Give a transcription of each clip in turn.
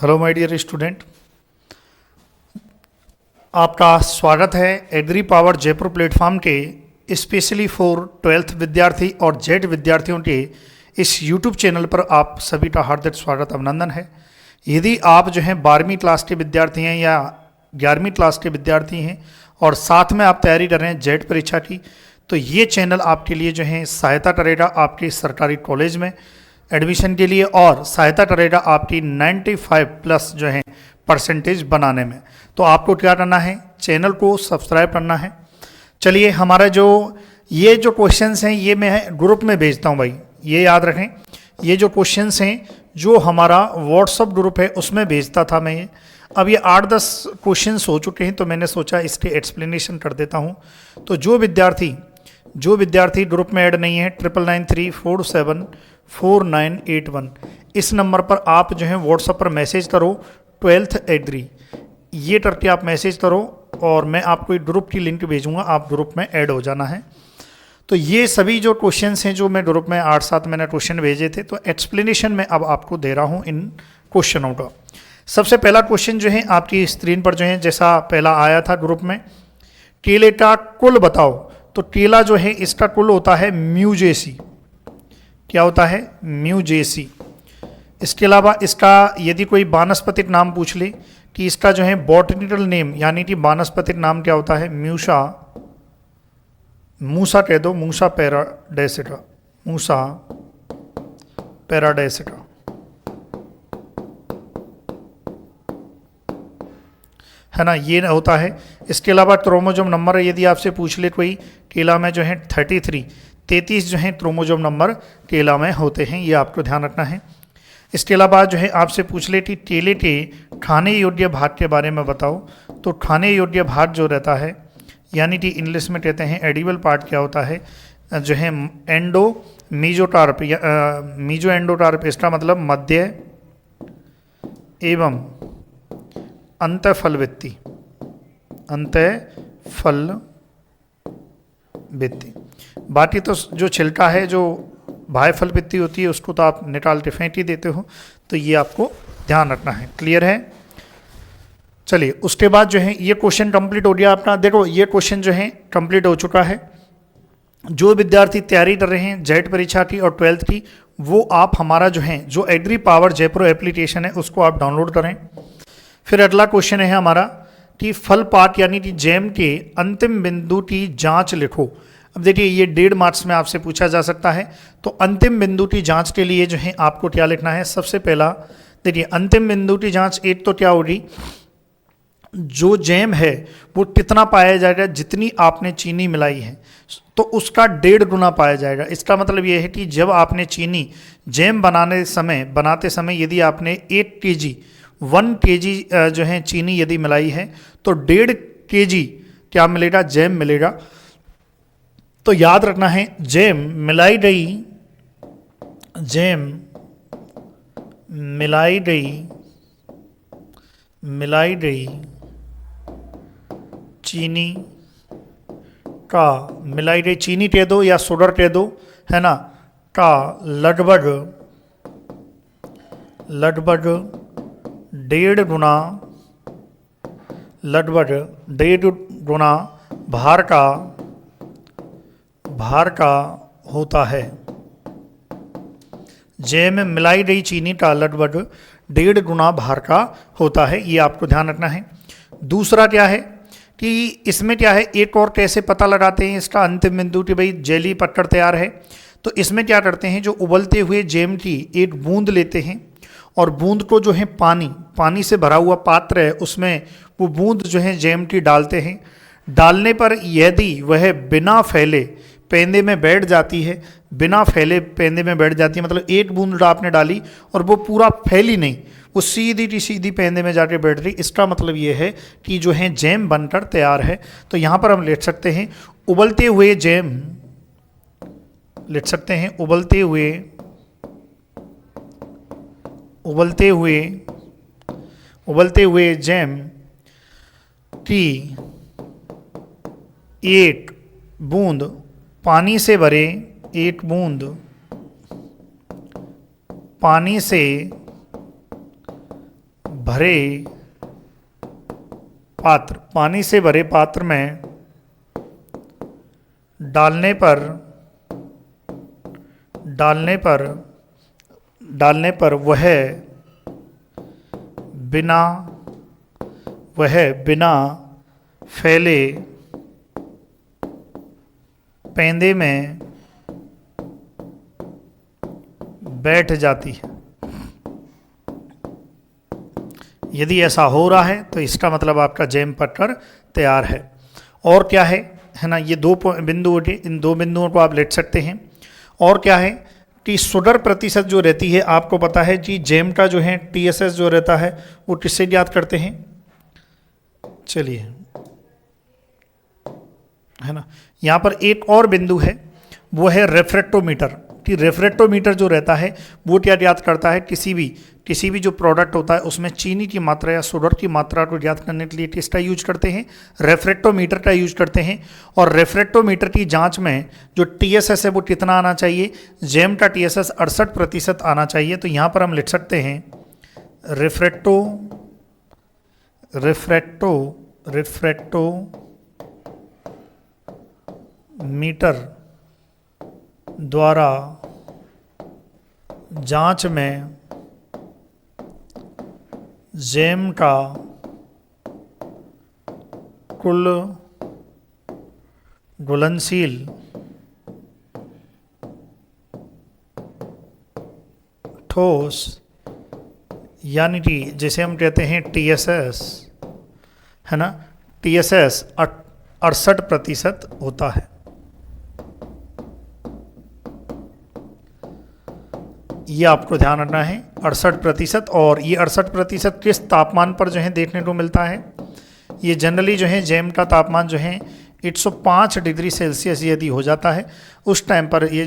Hello my dear student, आपका स्वागत है एग्री पावर जयपुर प्लेटफॉर्म के स्पेशली फॉर 12th विद्यार्थी और जेड विद्यार्थियों के इस यूट्यूब चैनल पर आप सभी का हार्दिक स्वागत अभिनंदन है। यदि आप जो हैं 12वीं क्लास के विद्यार्थी हैं या 11वीं क्लास के विद्यार्थी हैं और साथ में आप तैयारी कर रहे हैं जेड परीक्षा की, तो ये चैनल आपके लिए जो है सहायता करेगा आपके सरकारी कॉलेज में एडमिशन के लिए और सहायता करेगा आपकी 95 प्लस जो है परसेंटेज बनाने में। तो आपको क्या करना है, चैनल को सब्सक्राइब करना है। चलिए, हमारा ये जो क्वेश्चंस हैं ये मैं ग्रुप में भेजता हूँ भाई, ये याद रखें। ये जो क्वेश्चंस हैं जो हमारा व्हाट्सअप ग्रुप है उसमें भेजता था मैं। अब ये 8-10 क्वेश्चंस हो चुके हैं तो मैंने सोचा इसके एक्सप्लेनेशन कर देता हूँ। तो जो विद्यार्थी ग्रुप में ऐड नहीं है 9993474981 इस नंबर पर आप जो है व्हाट्सएप पर मैसेज करो 12th एग्री, ये करके आप मैसेज करो और मैं आपको एक ग्रुप की लिंक भेजूंगा, आप ग्रुप में ऐड हो जाना है। तो ये सभी जो क्वेश्चंस हैं जो मैं ग्रुप में 8-7 मैंने क्वेश्चन भेजे थे, तो एक्सप्लेनेशन मैं अब आपको दे रहा हूँ इन क्वेश्चनों का। सबसे पहला क्वेश्चन जो है आपकी स्क्रीन पर जो है जैसा पहला आया था ग्रुप में, केले का कुल बताओ। तो केला जो है इसका कुल होता है म्यूजेसी। क्या होता है? म्यूजेसी। इसके अलावा इसका यदि कोई वानस्पतिक नाम पूछ ले कि इसका जो है बॉटनिकल नेम यानी कि वानस्पतिक नाम क्या होता है, मूसा कह दो, मूसा पैराडाइसिटा। है ना, ये होता है। इसके अलावा क्रोमोजोम नंबर यदि आपसे पूछ ले कोई, केला में जो है 33 जो है क्रोमोजोम नंबर केला में होते हैं, ये आपको ध्यान रखना है। इसके अलावा जो है आपसे पूछ ले कि केले के खाने योग्य भाग के बारे में बताओ। तो खाने योग्य भाग जो रहता है यानी कि इंग्लिश में कहते हैं एडिबल पार्ट, क्या होता है जो है मीजो एंडोटार्प। इसका मतलब मध्य एवं अंतःफलवित्ती। बाकी तो जो छिलका है जो बाह्य फलवित्ती होती है उसको तो आप निकाल के फेंक ही देते हो, तो ये आपको ध्यान रखना है। क्लियर है? चलिए, उसके बाद जो है ये क्वेश्चन कंप्लीट हो गया अपना। देखो, ये क्वेश्चन जो है कंप्लीट हो चुका है। जो विद्यार्थी तैयारी कर रहे हैं जेड परीक्षा की और 12th की, वो आप हमारा जो है जो एग्री पावर जयपुर एप्लीकेशन है उसको आप डाउनलोड करें। फिर अगला क्वेश्चन है हमारा कि फल पाठ यानी कि जैम के अंतिम बिंदु की जांच लिखो। अब देखिए, ये 1.5 मार्क्स में आपसे पूछा जा सकता है। तो अंतिम बिंदु की जांच के लिए जो है आपको क्या लिखना है, सबसे पहला देखिए अंतिम बिंदु की जांच एक तो क्या होगी, जो जैम है वो कितना पाया जाएगा, जितनी आपने चीनी मिलाई है तो उसका 1.5 गुना पाया जाएगा। इसका मतलब ये है कि जब आपने चीनी जैम बनाते समय यदि आपने 1 kg जो है चीनी यदि मिलाई है तो 1.5 kg क्या मिलेगा, जैम मिलेगा। तो याद रखना है, जैम मिलाई गई चीनी कह दो या शुगर कह दो, है ना, का लगभग 1.5 गुना भार का होता है। जैम में मिलाई गई चीनी का लगभग 1.5 गुना भार का होता है, ये आपको ध्यान रखना है। दूसरा क्या है कि इसमें क्या है, एक और कैसे पता लगाते हैं इसका अंतिम बिंदु कि भाई जेली पकड़ तैयार है। तो इसमें क्या करते हैं, जो उबलते हुए जैम की एक बूंद लेते हैं और बूंद को जो है पानी से भरा हुआ पात्र है उसमें वो बूंद जो है जैम की डालते हैं। डालने पर यदि वह बिना फैले पेंदे में बैठ जाती है, मतलब एक बूंद आपने डाली और वो पूरा फैली नहीं, वो सीधी की सीधी पेंदे में जाके बैठ रही, इसका मतलब ये है कि जो है जैम बनकर तैयार है। तो यहाँ पर हम लिख सकते हैं उबलते हुए जैम की एक बूंद पानी से भरे भरे पात्र, पानी से भरे पात्र में डालने पर वह बिना फैले पेंदे में बैठ जाती है। यदि ऐसा हो रहा है तो इसका मतलब आपका जैम बटर तैयार है। और क्या है ना, ये दो बिंदु, इन दो बिंदुओं को आप लिख सकते हैं। और क्या है कि सुडर प्रतिशत जो रहती है, आपको पता है कि जैम का जो है TSS जो रहता है वो किससे याद करते हैं, चलिए, है ना, यहाँ पर एक और बिंदु है, वो है रेफ्रेक्टोमीटर। कि रेफ्रेक्टोमीटर जो रहता है वो क्या याद करता है, किसी भी जो प्रोडक्ट होता है उसमें चीनी की मात्रा या सोडर की मात्रा को ज्ञात करने के लिए किसका यूज करते हैं, रेफ्रेक्टोमीटर का यूज करते हैं। और रेफ्रेक्टोमीटर की जांच में जो TSS है वो कितना आना चाहिए, जैम का TSS 68% आना चाहिए। तो यहाँ पर हम लिख सकते हैं रेफ्रेक्टोमीटर द्वारा जांच में जैम का कुल घुलनशील ठोस यानी कि जिसे हम कहते हैं TSS, है ना, TSS 68% होता है। ये आपको ध्यान रखना है 68%। और ये 68% किस तापमान पर जो है देखने को मिलता है, ये जनरली जो है जैम का तापमान जो है 105 डिग्री सेल्सियस यदि हो जाता है उस टाइम पर ये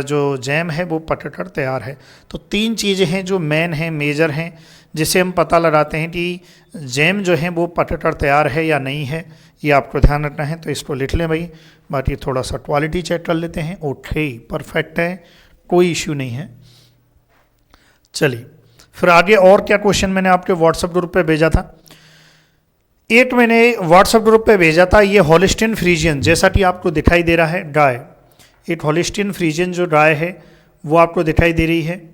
जो जैम है वो पटकर तैयार है। तो 3 चीज़ें हैं जो मेन हैं, मेजर हैं, जिसे हम पता लगाते हैं कि जैम जो है वो पटकर तैयार है या नहीं है। ये आपको ध्यान रखना है, तो इसको लिख लें भाई। बाकी थोड़ा सा क्वालिटी चेक कर लेते हैं। ओके, परफेक्ट है, कोई इश्यू नहीं है। चलिए फिर आगे और क्या क्वेश्चन मैंने आपके व्हाट्सएप ग्रुप पे भेजा था, एक मैंने व्हाट्सएप ग्रुप पे भेजा था, ये होलिस्टीन फ्रीजियन, जैसा कि आपको दिखाई दे रहा है डाई, एक होलिस्टीन फ्रीजियन जो डाई है वो आपको दिखाई दे रही है।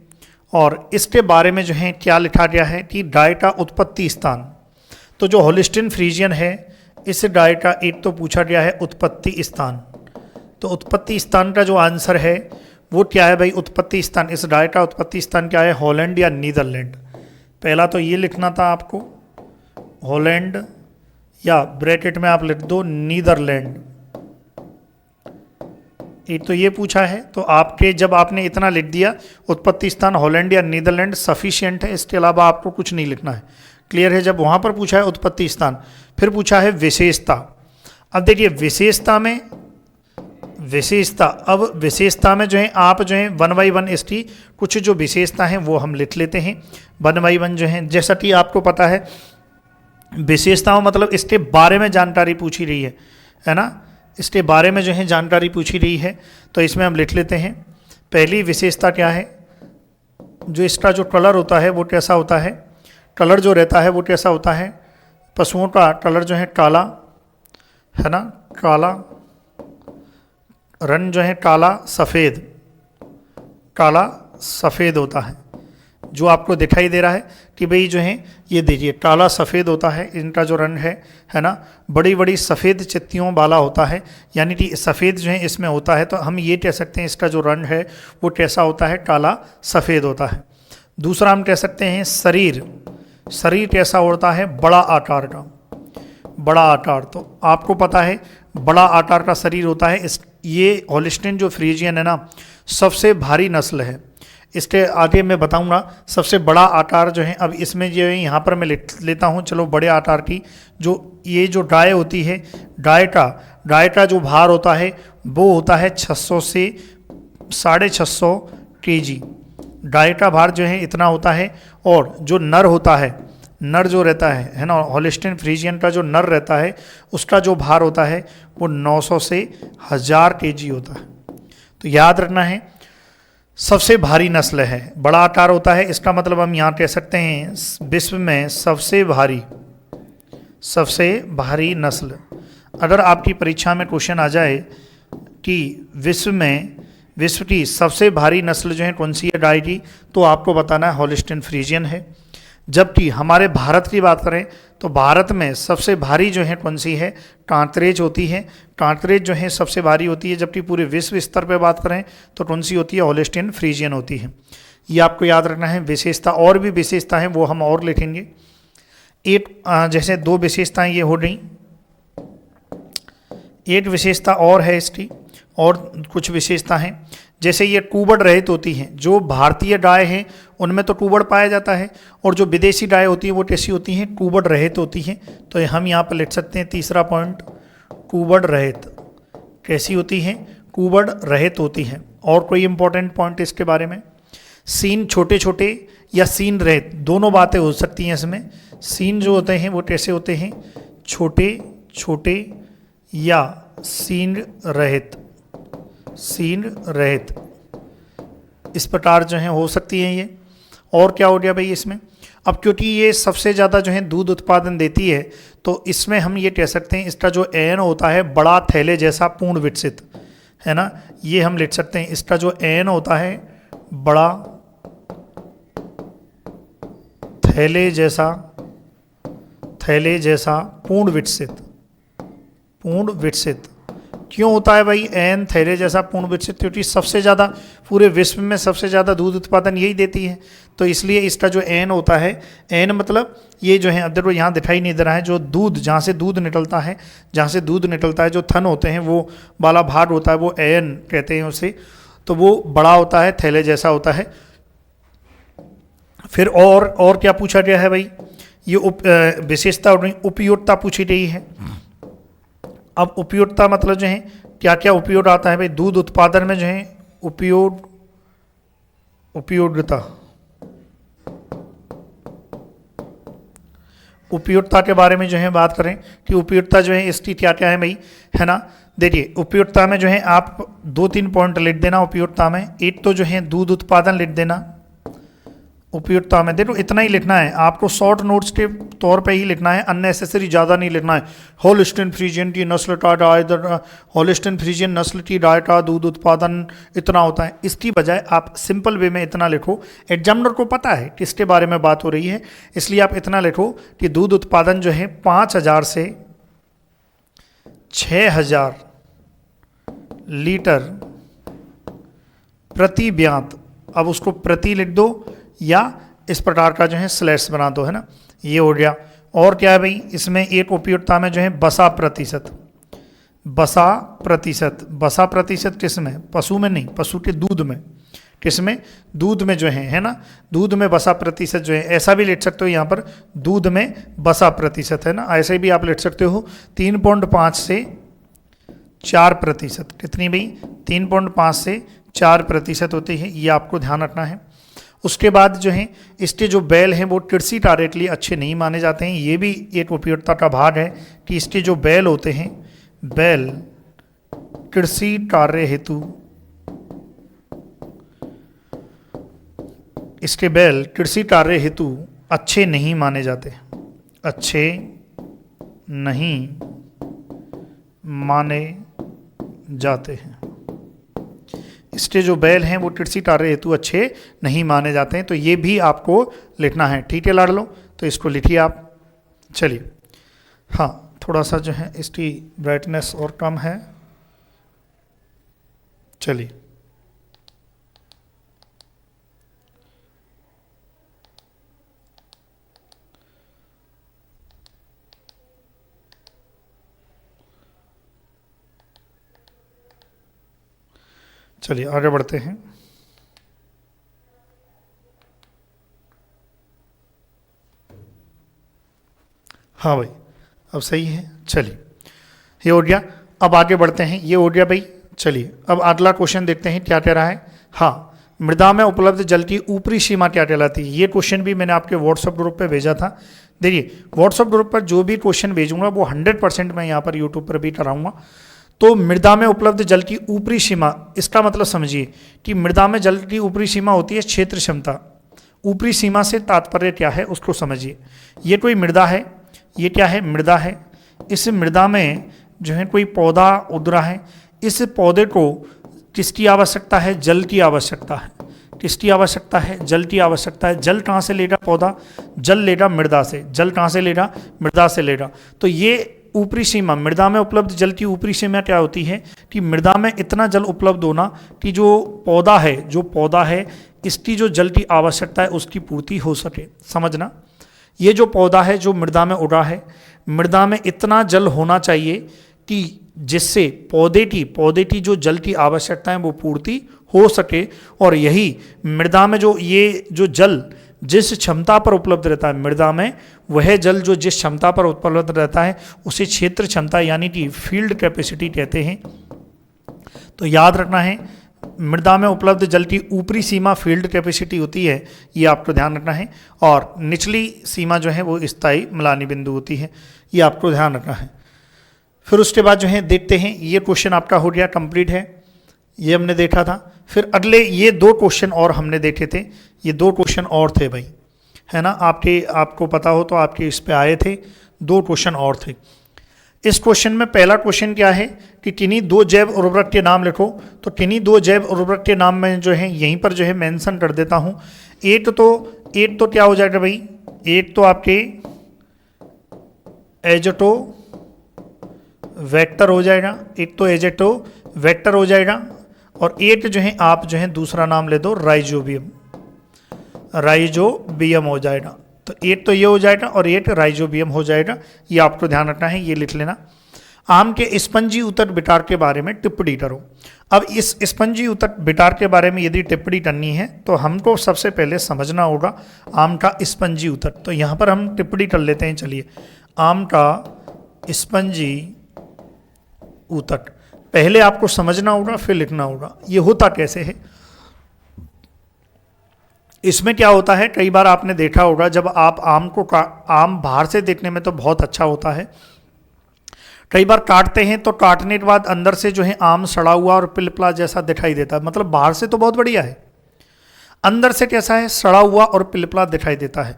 और इसके बारे में जो है क्या लिखा गया है कि डाई का उत्पत्ति स्थान। तो जो होलिस्टीन फ्रीजियन है इस डाई का एक तो पूछा गया है उत्पत्ति स्थान। तो उत्पत्ति स्थान का जो आंसर है वो क्या है भाई, उत्पत्ति स्थान, इस डाई का उत्पत्ति स्थान क्या है, हॉलैंड या नीदरलैंड। पहला तो ये लिखना था आपको, हॉलैंड या ब्रैकेट में आप लिख दो नीदरलैंड। एक तो ये पूछा है, तो आपके जब आपने इतना लिख दिया उत्पत्ति स्थान हॉलैंड या नीदरलैंड सफिशिएंट है, इसके अलावा आपको कुछ नहीं लिखना है। क्लियर है। जब वहाँ पर पूछा है उत्पत्ति स्थान, फिर पूछा है विशेषता। अब देखिए विशेषता में अब विशेषता में जो है आप जो है 1 by 1 इसकी कुछ जो विशेषता हैं वो हम लिख लेते हैं 1 by 1 जो है। जैसा कि आपको पता है विशेषताओं मतलब इसके बारे में जानकारी पूछी रही है ना, इसके बारे में जो है जानकारी पूछी रही है, तो इसमें हम लिख लेते हैं। पहली विशेषता क्या है, जो इसका जो कलर होता है वो कैसा होता है, कलर जो रहता है वो कैसा होता है, पशुओं का कलर जो है काला, है ना, काला, रंग जो है काला सफ़ेद होता है। जो आपको दिखाई दे रहा है कि भाई जो है ये देखिए काला सफ़ेद होता है, इनका जो रंग है ना, बड़ी बड़ी सफ़ेद चित्तियों वाला होता है, यानी कि सफ़ेद जो है इसमें होता है। तो हम ये कह सकते हैं इसका जो रंग है वो कैसा होता है, काला सफ़ेद होता है। दूसरा हम कह सकते हैं शरीर कैसा होता है, बड़ा आकार का, बड़ा आकार। तो आपको पता है बड़ा आकार का शरीर होता है। ये होलिस्टीन जो फ्रीजियन है ना सबसे भारी नस्ल है। इसके आगे मैं बताऊंगा सबसे बड़ा आकार जो है। अब इसमें जो है यहाँ पर मैं लेता हूँ, चलो बड़े आकार की जो ये जो गाय होती है, गाय का जो भार होता है वो होता है 600 से 650 kg। गाय का भार जो है इतना होता है। और जो नर होता है, नर जो रहता है ना, होलिस्टीन फ्रीजियन का जो नर रहता है उसका जो भार होता है वो 900 से 1000 kg होता है। तो याद रखना है सबसे भारी नस्ल है, बड़ा आकार होता है, इसका मतलब हम यहाँ कह सकते हैं विश्व में सबसे भारी नस्ल। अगर आपकी परीक्षा में क्वेश्चन आ जाए कि विश्व की सबसे भारी नस्ल जो है कौन सी है गाय की, तो आपको बताना है हॉलिस्टीन फ्रीजियन है। जबकि हमारे भारत की बात करें तो भारत में सबसे भारी जो है कौन सी है, कांकरेज होती है। कांकरेज जो है सबसे भारी होती है। जबकि पूरे विश्व स्तर पे बात करें तो कौन सी होती है, हॉलिस्टीन फ्रीजियन होती है। ये आपको याद रखना है। विशेषता, और भी विशेषता है वो हम और लिखेंगे। एक जैसे दो विशेषताएं ये हो गई, एक विशेषता और है इसकी, और कुछ विशेषता हैं। जैसे ये टूबड़ रहित होती हैं, जो भारतीय गाय हैं उनमें तो टूबड़ पाया जाता है, और जो विदेशी गाय होती हैं वो कैसी होती हैं, टूबड़ रहित होती हैं। तो हम यहाँ पर लिख सकते हैं तीसरा पॉइंट, टूबड़ रहित। कैसी होती हैं, टूबड़ रहित होती हैं। और कोई इंपॉर्टेंट पॉइंट इसके बारे में, सीन छोटे छोटे या सीन रहित, दोनों बातें हो सकती हैं इसमें। सीन जो होते हैं वो कैसे होते हैं, छोटे छोटे या सीन रहित, इस प्रकार जो है हो सकती हैं ये। और क्या हो गया भाई इसमें, अब क्योंकि ये सबसे ज़्यादा जो है दूध उत्पादन देती है, तो इसमें हम ये कह सकते हैं इसका जो एन होता है बड़ा थैले जैसा पूर्ण विकसित, है ना। ये हम लिख सकते हैं, इसका जो एन होता है बड़ा थैले जैसा पूर्ण विकसित। क्यों होता है भाई एन थैले जैसा पूर्ण विकसित, क्योंकि सबसे ज़्यादा पूरे विश्व में सबसे ज़्यादा दूध उत्पादन यही देती है। तो इसलिए इसका जो एन होता है, एन मतलब ये जो है अदर को यहाँ दिखाई नहीं दे रहा है, जो दूध जहाँ से दूध निकलता है जो थन होते हैं वो वाला भाग होता है वो एन कहते हैं उसे। तो वो बड़ा होता है, थैले जैसा होता है। फिर और क्या पूछा गया है भाई, ये विशेषता और उपयोगिता पूछी गई है। अब उपयोगिता मतलब जो है क्या क्या उपयोग आता है भाई दूध उत्पादन में, जो है उपयोगिता के बारे में जो है बात करें कि उपयोगिता जो है इसकी क्या क्या है भाई, है ना। देखिए उपयोगिता में जो है आप 2-3 पॉइंट लिख देना उपयोगिता में। एक तो जो है दूध उत्पादन लिख देना उपयोगिता में। देखो इतना ही लिखना है आपको, शॉर्ट नोट्स के तौर पे ही लिखना है, अननेसेसरी ज़्यादा नहीं लिखना है। हॉलिस्टीन फ्रीजियन की नस्ल का गाय, हॉलिस्टीन फ्रीजियन नस्ल की गाय का दूध उत्पादन इतना होता है। इसकी बजाय आप सिंपल वे में इतना लिखो, एग्जामिनर को पता है किसके बारे में बात हो रही है, इसलिए आप इतना लिखो कि दूध उत्पादन जो है 5000 से 6000 लीटर प्रति ब्यात। अब उसको प्रति लिख दो या इस प्रकार का जो है स्लैश बना दो, है ना। ये हो गया। और क्या है भाई इसमें एक उपयोगिता में जो है बसा प्रतिशत किस में, पशु में नहीं, पशु के दूध में। किस में, दूध में जो है ना, दूध में बसा प्रतिशत जो है, ऐसा भी लिख सकते हो यहाँ पर दूध में बसा प्रतिशत, है ना। ऐसे भी आप लिख सकते हो 3.5 से 4%। कितनी भाई, 3.5 से 4% होती है, ये आपको ध्यान रखना है। उसके बाद जो है इसके जो बैल हैं वो कृषि कार्य के लिए अच्छे नहीं माने जाते हैं। ये भी एक उपयोगिता का भाग है कि इसके जो बैल होते हैं, बैल कृषि कार्य हेतु, इसके बैल कृषि कार्य हेतु अच्छे नहीं माने जाते, अच्छे नहीं माने जाते हैं। इसके जो बैल हैं वो कृषि कार्य हेतु अच्छे नहीं माने जाते हैं। तो ये भी आपको लिखना है, ठीक है लाडलो। तो इसको लिखिए आप। चलिए, हाँ थोड़ा सा जो है इसकी ब्राइटनेस और कम है। चलिए, चलिए आगे बढ़ते हैं। हाँ भाई अब सही है। चलिए ये हो गया। अब आगे बढ़ते हैं। ये हो गया भाई। चलिए अब अगला क्वेश्चन देखते हैं क्या कह रहा है। हाँ, मृदा में उपलब्ध जल की ऊपरी सीमा क्या कहलाती है। ये क्वेश्चन भी मैंने आपके व्हाट्सएप ग्रुप पे भेजा था। देखिए व्हाट्सएप ग्रुप पर जो भी क्वेश्चन भेजूंगा वो 100% मैं यहाँ पर यूट्यूब पर भी कराऊंगा। तो मृदा में उपलब्ध जल की ऊपरी सीमा, इसका मतलब समझिए कि मृदा में जल की ऊपरी सीमा होती है क्षेत्र क्षमता। ऊपरी सीमा से तात्पर्य क्या है उसको समझिए। ये कोई मृदा है, ये क्या है, मृदा है। इस मृदा में जो है कोई पौधा उग रहा है। इस पौधे को किसकी आवश्यकता है, जल की आवश्यकता है। किसकी आवश्यकता है, जल की आवश्यकता है। जल कहाँ से ले रहा पौधा, जल ले रहा मृदा से। जल कहाँ से ले रहा, मृदा से ले रहा। तो ये ऊपरी सीमा, मृदा में उपलब्ध जल की ऊपरी सीमा क्या होती है कि मृदा में इतना जल उपलब्ध होना कि जो पौधा है इसकी जो जल की आवश्यकता है उसकी पूर्ति हो सके। समझना, ये जो पौधा है जो मृदा में उड़ा है, मृदा में इतना जल होना चाहिए कि जिससे पौधे की जो जल की आवश्यकता है वो पूर्ति हो सके। और यही मृदा में जो जल जिस क्षमता पर उपलब्ध रहता है, मृदा में वह जल जो जिस क्षमता पर उपलब्ध रहता है उसे क्षेत्र क्षमता यानी कि फील्ड कैपेसिटी कहते हैं। तो याद रखना है, मृदा में उपलब्ध जल की ऊपरी सीमा फील्ड कैपेसिटी होती है, ये आपको ध्यान रखना है। और निचली सीमा जो है वो स्थायी म्लानी बिंदु होती है, ये आपको ध्यान रखना है। फिर उसके बाद जो है देखते हैं, ये क्वेश्चन आपका हो गया कंप्लीट है, ये हमने देखा था। फिर अगले ये 2 क्वेश्चन और हमने देखे थे, ये 2 क्वेश्चन और थे भाई, है ना। आपको पता हो तो आपके इस पे आए थे, 2 क्वेश्चन और थे। इस क्वेश्चन में पहला क्वेश्चन क्या है कि किन्हीं 2 जैव उर्वरक के नाम लिखो। तो किन्हीं 2 जैव उर्वरक के नाम में जो है यहीं पर जो है मेंशन कर देता हूँ। एक तो क्या हो जाएगा भाई, एक तो आपके एजेटो वेक्टर हो जाएगा, एक तो एजेटो वेक्टर हो जाएगा। और एक जो है आप जो है दूसरा नाम ले दो राइजोबियम हो जाएगा। तो एक तो ये हो जाएगा और एक राइजोबियम हो जाएगा, ये आपको ध्यान रखना है, ये लिख लेना। आम के स्पंजी ऊतक विकार के बारे में टिप्पणी करो। अब इस स्पंजी ऊतक विकार के बारे में यदि टिप्पणी करनी है तो हमको सबसे पहले समझना होगा आम का स्पंजी ऊतक। तो यहाँ पर हम टिप्पणी कर लेते हैं, चलिए। आम का स्पंजी ऊतक पहले आपको समझना होगा फिर लिखना होगा। ये होता कैसे है, इसमें क्या होता है, कई बार आपने देखा होगा जब आप आम बाहर से देखने में तो बहुत अच्छा होता है, कई बार काटते हैं तो काटने के बाद अंदर से जो है आम सड़ा हुआ और पिलपला जैसा दिखाई देता है। मतलब बाहर से तो बहुत बढ़िया है, अंदर से कैसा है, सड़ा हुआ और पिलपला दिखाई देता है।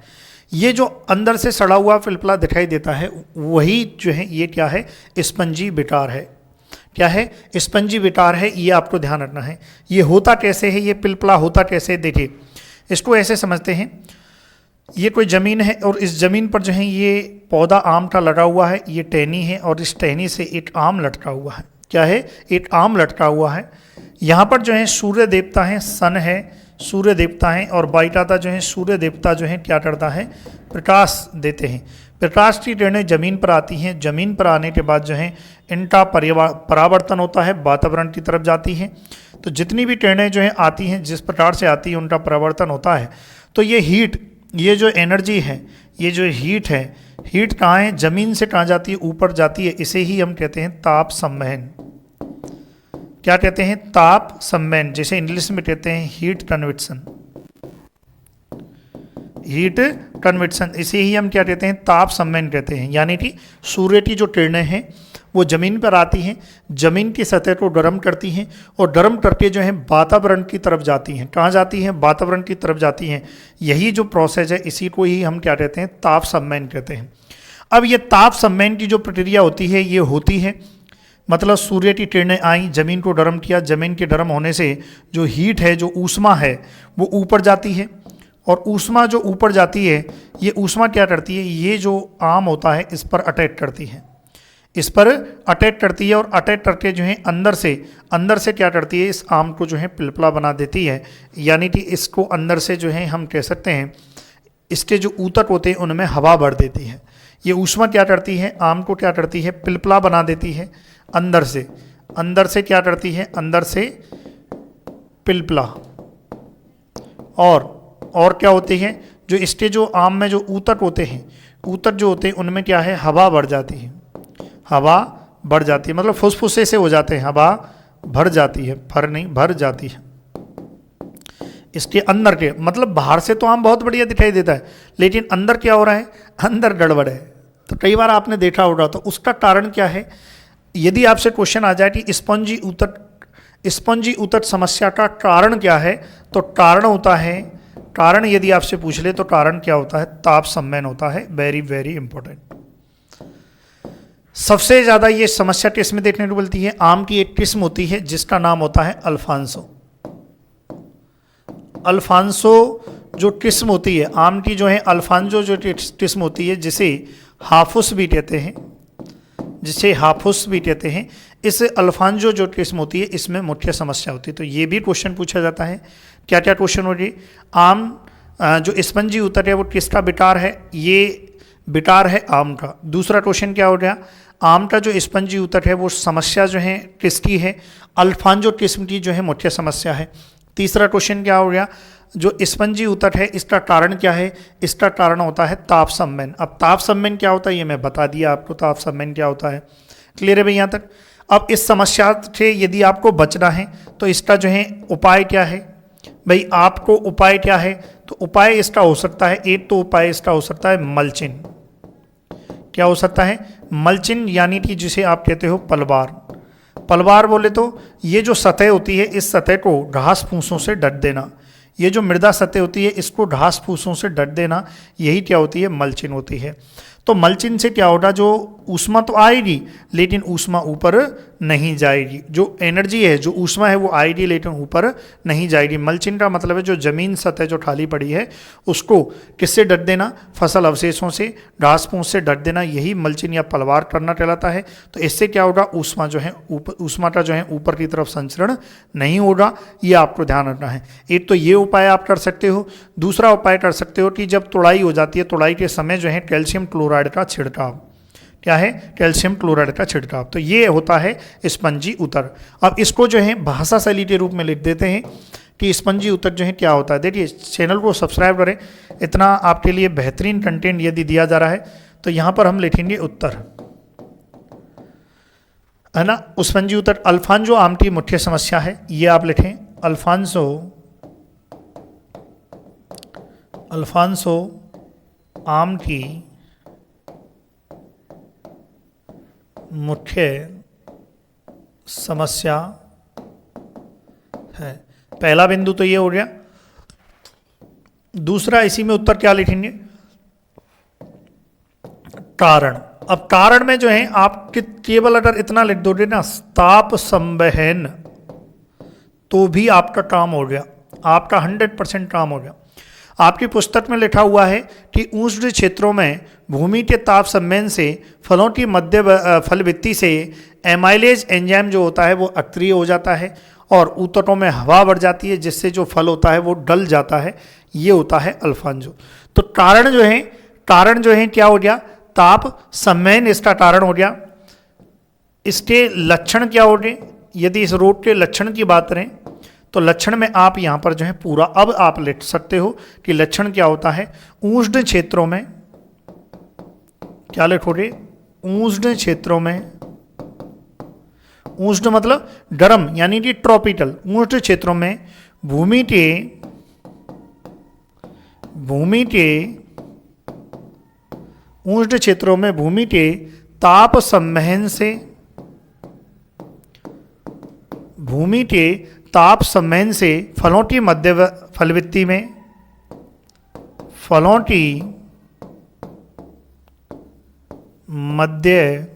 ये जो अंदर से सड़ा हुआ पिलपला दिखाई देता है वही जो है ये क्या है, स्पंजी विकार है। क्या है, स्पंजी विकार है, ये आपको ध्यान रखना है। ये होता कैसे है, ये पिलपला होता कैसे, देखिए इसको ऐसे समझते हैं, ये कोई ज़मीन है और इस ज़मीन पर जो है ये पौधा आम का लगा हुआ है, ये टहनी है और इस टहनी से एक आम लटका हुआ है। क्या है, एक आम लटका हुआ है। यहाँ पर जो है सूर्य देवता है, सन है, सूर्य देवता है और बाईटाता जो है सूर्य देवता जो है क्या करता है, प्रकाश देते हैं। प्रकाश की किरणें जमीन पर आती हैं, जमीन पर आने के बाद जो है इनका परावर्तन होता है, वातावरण की तरफ जाती हैं। तो जितनी भी किरणें जो है आती हैं, जिस प्रकार से आती है उनका परावर्तन होता है। तो ये हीट, ये जो एनर्जी है, ये जो हीट है, हीट कहाँ है, जमीन से कहाँ जाती है, ऊपर जाती है। इसे ही हम कहते हैं ताप संवहन। क्या कहते हैं, ताप संवहन, जैसे इंग्लिश में कहते हैं हीट कन्वेक्शन। हीट कन्वेक्शन, इसे ही हम क्या कहते हैं, ताप संवहन कहते हैं। यानी कि सूर्य की जो किरणें हैं वो ज़मीन पर आती हैं, ज़मीन की सतह को गर्म करती हैं और गर्म करके जो है वातावरण की तरफ जाती हैं। कहाँ जाती हैं, वातावरण की तरफ जाती हैं। यही जो प्रोसेस है इसी को ही हम क्या कहते हैं, ताप संवहन कहते हैं। अब ये ताप संवहन की जो प्रक्रिया होती है ये होती है, मतलब सूर्य की किरणें आई, ज़मीन को गर्म किया, ज़मीन के गर्म होने से जो हीट है, जो ऊष्मा है वो ऊपर जाती है। और ऊष्मा जो ऊपर जाती है, ये ऊष्मा क्या करती है, ये जो आम होता है इस पर अटैक करती है, इस पर अटैक करती है। और अटैक करके जो है अंदर से क्या करती है, इस आम को जो है पिलपला बना देती है। यानी कि इसको अंदर से जो है हम कह सकते हैं इसके जो ऊतक होते हैं उनमें हवा भर देती है। ये ऊष्मा क्या करती है, आम को क्या करती है, पिलपला बना देती है अंदर से क्या करती है, अंदर से पिलपला। और क्या होती है, जो इसके जो आम में जो ऊतक होते हैं, ऊतक जो होते हैं उनमें क्या है, हवा बढ़ जाती है, हवा बढ़ जाती है, मतलब फुसफुसे से हो जाते हैं, हवा भर जाती है, भर जाती है इसके अंदर के। मतलब बाहर से तो आम बहुत बढ़िया दिखाई देता है लेकिन अंदर क्या हो रहा है, अंदर गड़बड़ है। तो कई बार आपने देखा होगा, तो उसका कारण क्या है, यदि आपसे क्वेश्चन आ जाए कि स्पंजी ऊतक समस्या का कारण क्या है, तो कारण होता है, कारण यदि आपसे पूछ ले तो कारण क्या होता है, ताप संवहन होता है। Very very important. सबसे ज्यादा ये समस्या किस में देखने को मिलती है? आम की एक किस्म होती है जिसका नाम होता है अल्फांसो। अल्फांसो जो किस्म होती है आम की, जो है अल्फांसो जो किस्म होती है, जिसे हाफुस भी कहते हैं, जिसे हाफुस भी कहते हैं, इस अल्फांसो जो किस्म होती है इसमें मुख्य समस्या होती है। तो ये भी क्वेश्चन पूछा जाता है। क्या क्या क्वेश्चन हो रही? आम जो स्पंजी ऊतक है वो किसका बिटार है? ये बिटार है आम का। दूसरा क्वेश्चन क्या हो गया? आम का जो स्पंजी ऊतक है वो समस्या जो है किसकी है? अल्फांसो किस्म की जो है मुख्य समस्या है। तीसरा क्वेश्चन क्या हो गया? जो स्पंजी ऊतक है इसका कारण क्या है? इसका कारण होता है ताप संवहन। अब ताप संवहन क्या होता है ये मैं बता दिया आपको, ताप संवहन क्या होता है। क्लियर है भाई यहाँ तक? अब इस समस्या से यदि आपको बचना है तो इसका जो है उपाय क्या है भाई? आपको उपाय क्या है? तो उपाय इसका हो सकता है, एक तो उपाय इसका हो सकता है मल्चिंग। क्या हो सकता है? मल्चिंग, यानी कि जिसे आप कहते हो पलवार। पलवार बोले तो ये जो सतह होती है इस सतह को घास फूसों से ढक देना। ये जो मृदा सतह होती है इसको घास फूसों से ढक देना, यही क्या होती है? मल्चिंग होती है। तो मल्चिंग से क्या होगा? जो ऊष्मा तो आएगी लेकिन ऊष्मा ऊपर नहीं जाएगी। जो एनर्जी है, जो ऊष्मा है वो आएगी लेकिन ऊपर नहीं जाएगी। मल्चिंग का मतलब है जो जमीन सतह जो खाली पड़ी है उसको किससे ढक देना? फसल अवशेषों से, घास फूस से ढक देना, यही मल्चिंग या पलवार करना कहलाता है। तो इससे क्या होगा? ऊष्मा जो है ऊष्मा का जो है ऊपर की तरफ संचरण नहीं होगा। ये आपको ध्यान रखना है। एक तो ये उपाय आप कर सकते हो। दूसरा उपाय कर सकते हो कि जब तुड़ाई हो जाती है, तुड़ाई के समय जो है कैल्शियम क्लोराइड का छिड़काव। क्या है? कैल्शियम क्लोराइड का छिड़काव। तो ये होता है स्पंजी ऊतक। अब इसको जो है भाषा शैली के रूप में लिख देते हैं कि स्पंजी ऊतक जो है क्या होता है। देखिए चैनल को सब्सक्राइब करें, इतना आपके लिए बेहतरीन कंटेंट यदि दिया जा रहा है। तो यहाँ पर हम लिखेंगे उत्तर, है ना। स्पंजी ऊतक अल्फांसो आम की मुख्य समस्या है, ये आप लिखें। अल्फांसो आम की मुख्य समस्या है। पहला बिंदु तो ये हो गया। दूसरा, इसी में उत्तर क्या लिखेंगे? कारण। अब कारण में जो है आप केवल अगर इतना लिख दोगे ना, ताप संवहन, तो भी आपका काम हो गया, आपका 100% काम हो गया। आपकी पुस्तक में लिखा हुआ है कि उष्ण क्षेत्रों में भूमि के ताप संवहन से फलों की मध्य फलवृत्ति से एमाइलेज एंजाइम जो होता है वो अक्रिय हो जाता है और ऊतकों में हवा बढ़ जाती है, जिससे जो फल होता है वो डल जाता है। ये होता है अल्फांसो। तो कारण जो है क्या हो गया? ताप संवहन इसका कारण हो गया। इसके लक्षण क्या हो गए? यदि इस रोग के लक्षण की बात करें तो लक्षण में आप यहाँ पर जो है पूरा अब आप लिख सकते हो कि लक्षण क्या होता है। उष्ण क्षेत्रों में क्या लिखोगे? उष्ण क्षेत्रों में, उष्ण मतलब गर्म यानी कि ट्रॉपिकल, उष्ण क्षेत्रों में भूमि के ताप संवहन से, भूमि के ताप संवहन से फलों की मध्य फलवृत्ति में, फलों की मध्य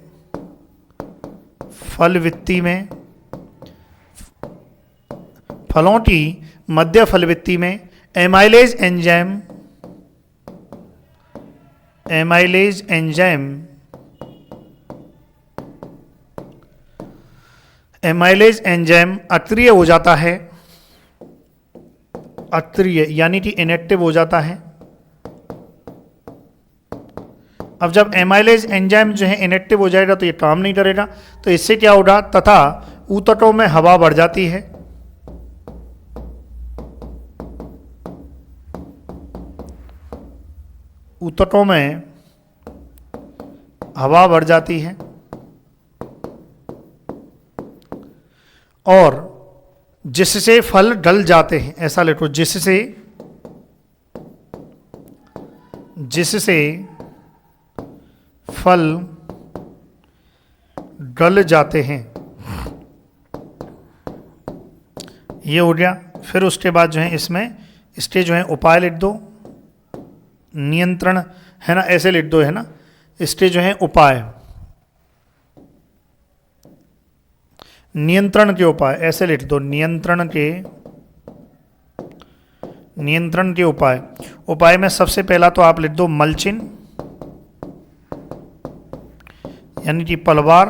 फलवृत्ति में, फलों की मध्य फलवृत्ति में एमाइलेज एंजाइम अक्रिय हो जाता है। अक्रिय यानी कि इनएक्टिव हो जाता है। अब जब एमाइलेज एंजाइम जो है इनएक्टिव हो जाएगा तो ये काम नहीं करेगा। तो इससे क्या होगा? तथा ऊतकों में हवा बढ़ जाती है। ऊतकों में हवा बढ़ जाती है और जिससे फल डल जाते हैं। ऐसा लिखो, जिससे फल गल जाते हैं। ये हो गया। फिर उसके बाद जो है इसमें इसके जो है उपाय लिख दो, नियंत्रण है ना, ऐसे लिख दो है ना, इसके जो है उपाय, नियंत्रण के उपाय ऐसे लिख दो, नियंत्रण के उपाय। उपाय में सबसे पहला तो आप लिख दो मल्चिंग, यानी कि पलवार,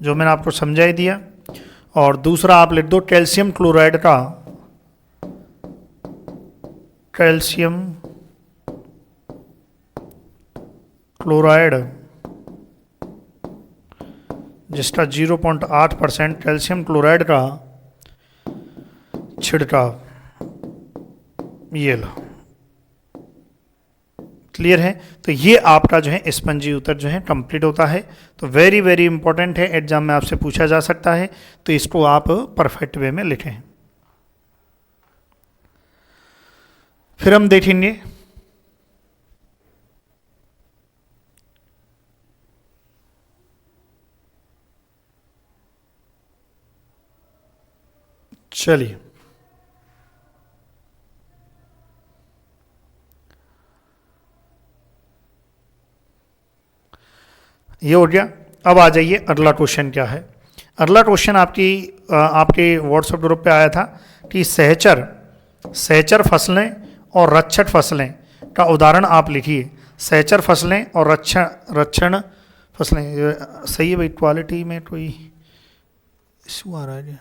जो मैंने आपको समझा ही दिया। और दूसरा आप लिख दो कैल्शियम क्लोराइड का, कैल्शियम क्लोराइड जिसका 0.8% कैल्शियम क्लोराइड का छिड़काव। ये लो, क्लियर है। तो ये आपका जो है स्पंजी उत्तर जो है कंप्लीट होता है। तो वेरी वेरी इंपॉर्टेंट है, एग्जाम में आपसे पूछा जा सकता है, तो इसको आप परफेक्ट वे में लिखें। फिर हम देखेंगे चलिए ये हो गया। अब आ जाइए अगला क्वेश्चन क्या है। अगला क्वेश्चन आपके व्हाट्सएप ग्रुप पे आया था कि सहचर फसलें और रक्षक फसलें का उदाहरण आप लिखिए। सहचर फसलें और रक्षण फसलें, सही है भाई, क्वालिटी में कोई इशू आ रहा है क्या?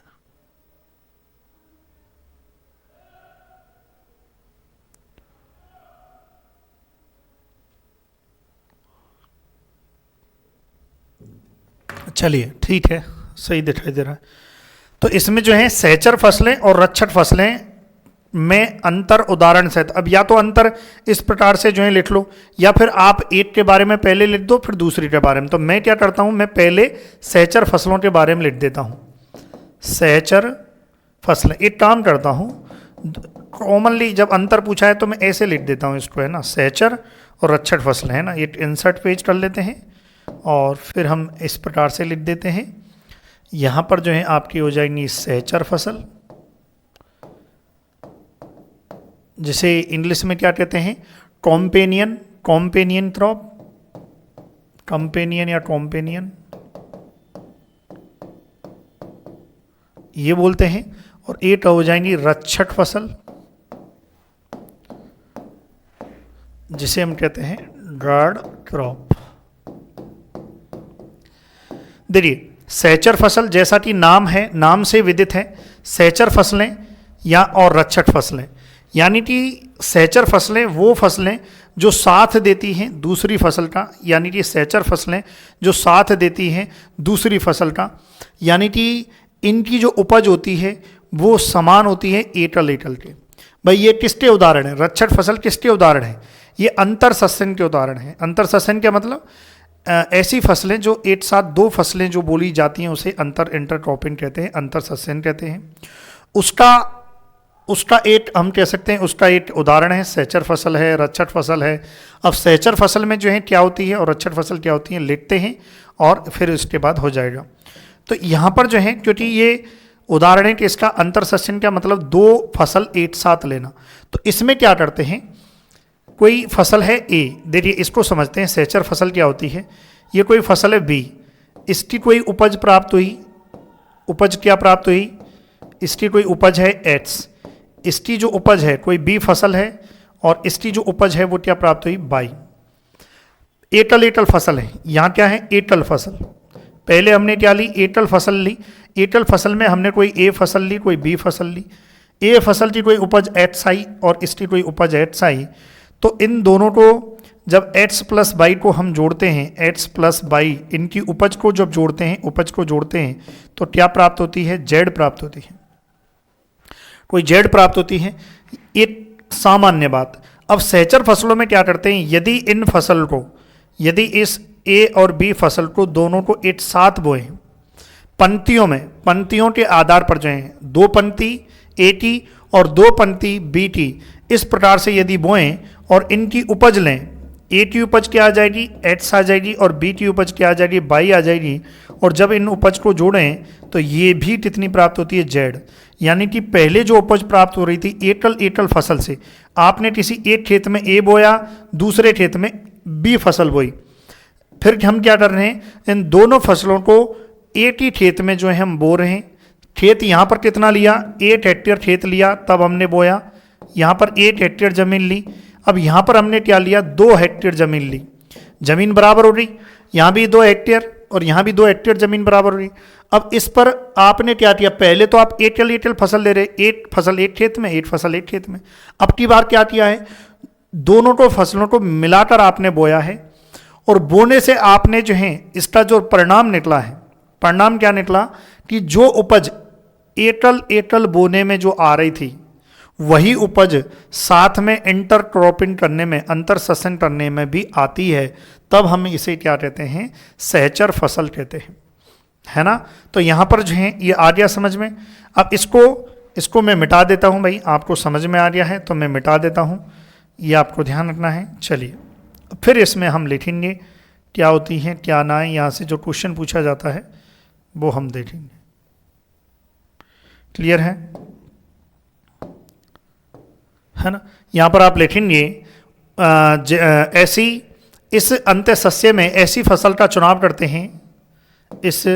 चलिए ठीक है, सही दिखाई दे रहा है। तो इसमें जो है सहचर फसलें और रक्षक फसलें में अंतर उदाहरण सहित, अब या तो अंतर इस प्रकार से जो है लिख लो, या फिर आप एक के बारे में पहले लिख दो फिर दूसरी के बारे में। तो मैं क्या करता हूं, मैं पहले सहचर फसलों के बारे में लिख देता हूं। सहचर फसलें, एक काम करता हूं, कॉमनली जब अंतर पूछा है तो मैं ऐसे लिख देता हूं इसको, है ना, सहचर और रक्षक फसलें, है ना। ये इंसर्ट पेज कर लेते हैं और फिर हम इस प्रकार से लिख देते हैं। यहाँ पर जो है आपकी हो जाएंगी सहचर फसल, जिसे इंग्लिश में क्या कहते हैं, कॉम्पेनियन क्रॉप, कंपेनियन या कॉम्पेनियन ये बोलते हैं। और एक हो जाएंगी रक्षक फसल, जिसे हम कहते हैं गार्ड क्रॉप। देखिए सहचर फसल जैसा कि नाम है, नाम से विदित है, सहचर फसलें या और रक्षक फसलें, यानी कि सहचर फसलें वो फसलें जो साथ देती हैं दूसरी फसल का, यानी कि सहचर फसलें जो साथ देती हैं दूसरी फसल का, यानी कि इनकी जो उपज होती है वो समान होती है एकल एकल के। भाई ये किसके उदाहरण है, रक्षक फसल किसके उदाहरण है, ये अंतर सस्यन के उदाहरण है। अंतर सस्यन क्या मतलब, ऐसी फसलें जो एक साथ दो फसलें जो बोली जाती हैं उसे इंटरक्रॉपिंग कहते हैं, अंतर सस्यन कहते हैं। उसका एक हम कह सकते हैं, उसका एक उदाहरण है सहचर फसल है, रक्षक फसल है। अब सहचर फसल में जो है क्या होती है और रक्षक फसल क्या होती है लिखते हैं और फिर इसके बाद हो जाएगा। तो यहाँ पर जो है क्योंकि ये उदाहरण है कि इसका अंतर सस्यन क्या मतलब दो फसल एक साथ लेना, तो इसमें क्या करते हैं, कोई फसल है ए, देखिए इसको समझते हैं, सहचर फसल क्या होती है, ये कोई फसल है बी, इसकी कोई उपज प्राप्त हुई, उपज क्या प्राप्त हुई, इसकी कोई उपज है एक्स, इसकी जो उपज है कोई बी फसल है और इसकी जो उपज है वो क्या प्राप्त हुई वाई। एकल एकल फसल है, यहाँ क्या है एकल फसल, पहले हमने क्या ली एकल फसल ली, एकल फसल में हमने कोई ए फसल ली कोई बी फसल ली, ए फसल की कोई उपज एक्स आई और इसकी कोई उपज एक्स आई, तो इन दोनों को जब x प्लस वाई को हम जोड़ते हैं, x प्लस वाई इनकी उपज को जब जोड़ते हैं, उपज को जोड़ते हैं तो क्या प्राप्त होती है, जेड प्राप्त होती है, कोई जेड प्राप्त होती है। एक सामान्य बात। अब सहचर फसलों में क्या करते हैं, यदि इन फसल को, यदि इस ए और बी फसल को दोनों को एक साथ बोए पंक्तियों में, पंक्तियों के आधार पर जो है दो पंक्ति ए टी और दो पंक्ति बी टी, इस प्रकार से यदि बोएं और इनकी उपज लें, ए की उपज क्या आ जाएगी, एक्स आ जाएगी, और बी की उपज क्या आ जाएगी, वाई आ जाएगी। और जब इन उपज को जोड़ें तो ये भी कितनी प्राप्त होती है, जेड। यानी कि पहले जो उपज प्राप्त हो रही थी एकल फसल से, आपने किसी एक खेत में ए बोया, दूसरे खेत में बी फसल बोई, फिर हम क्या कर रहे हैं, इन दोनों फसलों को एक ही खेत में जो है हम बो रहे हैं। खेत यहाँ पर कितना लिया, 8 हेक्टेयर खेत लिया, तब हमने बोया। यहाँ पर 8 हेक्टेयर जमीन ली। अब यहाँ पर हमने क्या लिया, 2 हेक्टेयर जमीन ली। जमीन बराबर हो रही, यहाँ भी 2 हेक्टेयर और यहाँ भी 2 हेक्टेयर जमीन बराबर हो रही। अब इस पर आपने क्या किया, पहले तो आप एकल फसल ले रहे, एक फसल एक खेत में, एक फसल एक खेत में। अब की बार क्या किया है, दोनों को फसलों को मिलाकर आपने बोया है, और बोने से आपने जो है इसका जो परिणाम निकला है, परिणाम क्या निकला कि जो उपज एकल बोने में जो आ रही थी, वही उपज साथ में इंटर क्रॉपिंग करने में, अंतर ससन करने में भी आती है। तब हम इसे क्या कहते हैं, सहचर फसल कहते हैं, है ना। तो यहाँ पर जो है ये आ गया समझ में। अब इसको मैं मिटा देता हूँ भाई, आपको समझ में आ गया है तो मैं मिटा देता हूँ, ये आपको ध्यान रखना है। चलिए फिर इसमें हम लिखेंगे क्या होती हैं क्या ना है, यहाँ से जो क्वेश्चन पूछा जाता है वो हम देखेंगे। क्लियर है ना। यहाँ पर आप लिखेंगे ऐसी, इस अंत्य सस्य में ऐसी फसल का चुनाव करते हैं, इस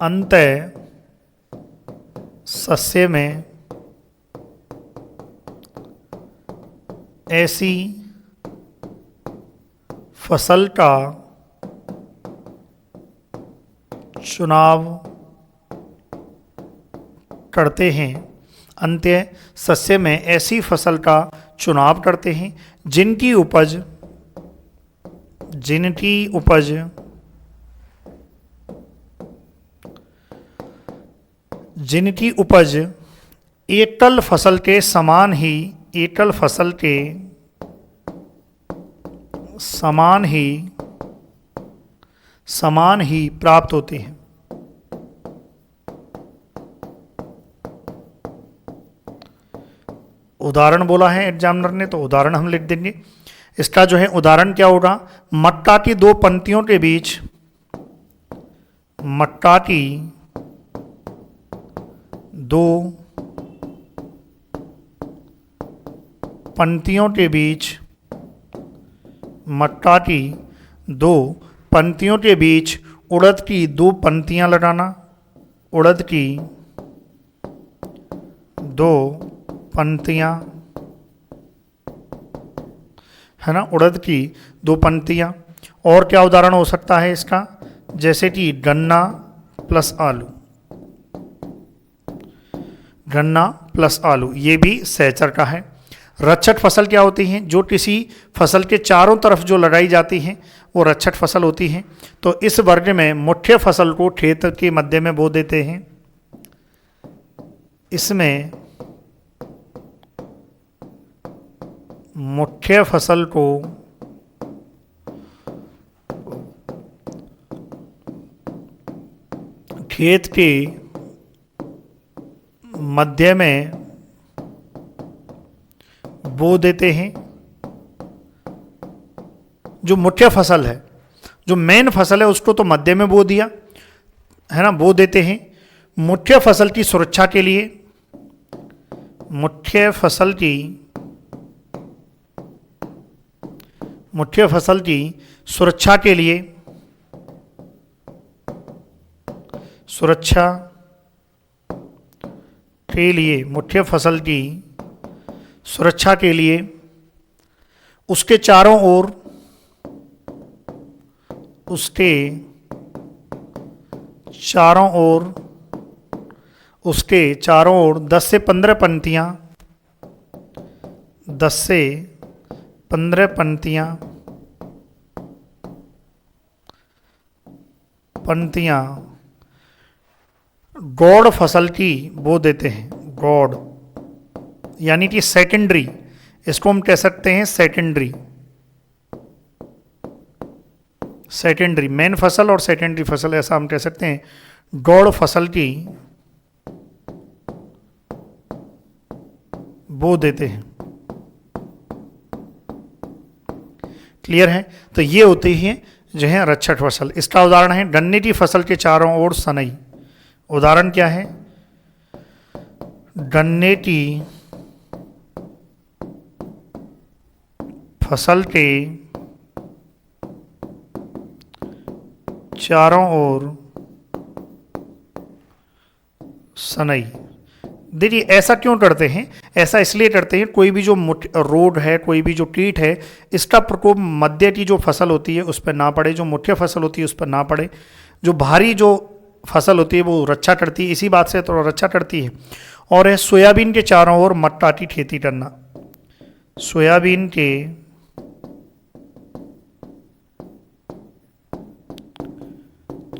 अंत्य सस्य में ऐसी फसल का चुनाव करते हैं, अंत्य सस्य में ऐसी फसल का चुनाव करते हैं जिनकी उपज एकल फसल के समान ही प्राप्त होते हैं। उदाहरण बोला है एग्जामिनर ने, तो उदाहरण हम लिख देंगे। इसका जो है उदाहरण क्या होगा, मक्का की 2 पंक्तियों के बीच, मक्का की 2 पंक्तियों के बीच, मक्का की 2 पंक्तियों के बीच उड़द की 2 पंक्तियां लगाना, उड़द की 2 पंक्तियां, है ना, उड़द की 2 पंक्तियां। और क्या उदाहरण हो सकता है इसका, जैसे कि गन्ना प्लस आलू, गन्ना प्लस आलू, ये भी सहचर का है। रक्षक फसल क्या होती हैं, जो किसी फसल के चारों तरफ जो लगाई जाती हैं वो रक्षक फसल होती हैं। तो इस वर्ग में मुख्य फसल को खेत के मध्य में बो देते हैं, इसमें मुख्य फसल को खेत के मध्य में बो देते हैं। जो मुख्य फसल है, जो मेन फसल है, उसको तो मध्य में बो दिया, है ना, बो देते हैं। मुख्य फसल की सुरक्षा के लिए, मुख्य फसल की सुरक्षा के लिए, मुख्य फसल की सुरक्षा के लिए उसके चारों ओर 10 से 15 पंक्तियां गौड़ फसल की बो देते हैं। गौड़ यानी कि सेकेंडरी, इसको हम कह सकते हैं सेकेंडरी, मेन फसल और सेकेंडरी फसल, ऐसा हम कह सकते हैं। गौड़ फसल की बो देते हैं। क्लियर है। तो ये होती है जो है रक्षक फसल। इसका उदाहरण है गन्ने की फसल के चारों ओर सनई। उदाहरण क्या है? गन्ने की फसल के चारों ओर सनई। देखिए ऐसा क्यों करते हैं? ऐसा इसलिए करते हैं, कोई भी जो रोड है, कोई भी जो कीट है, इसका प्रकोप मध्य की जो फसल होती है उस पर ना पड़े, जो मुख्य फसल होती है उस पर ना पड़े। जो भारी जो फसल होती है वो रक्षा करती है, इसी बात से तो रक्षा करती है। और है सोयाबीन के चारों ओर मक्का की खेती करना। सोयाबीन के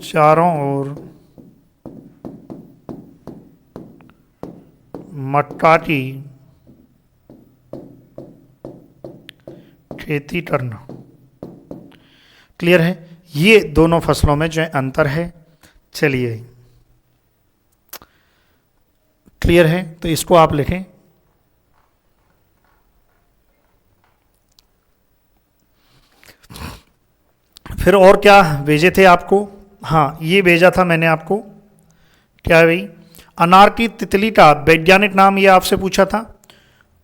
चारों ओर मक्का की खेती करना। क्लियर है? ये दोनों फसलों में जो है अंतर है। चलिए, क्लियर है? तो इसको आप लिखें। फिर और क्या भेजे थे आपको? हाँ, ये भेजा था मैंने आपको। क्या है भाई? अनार की तितली का वैज्ञानिक नाम ये आपसे पूछा था,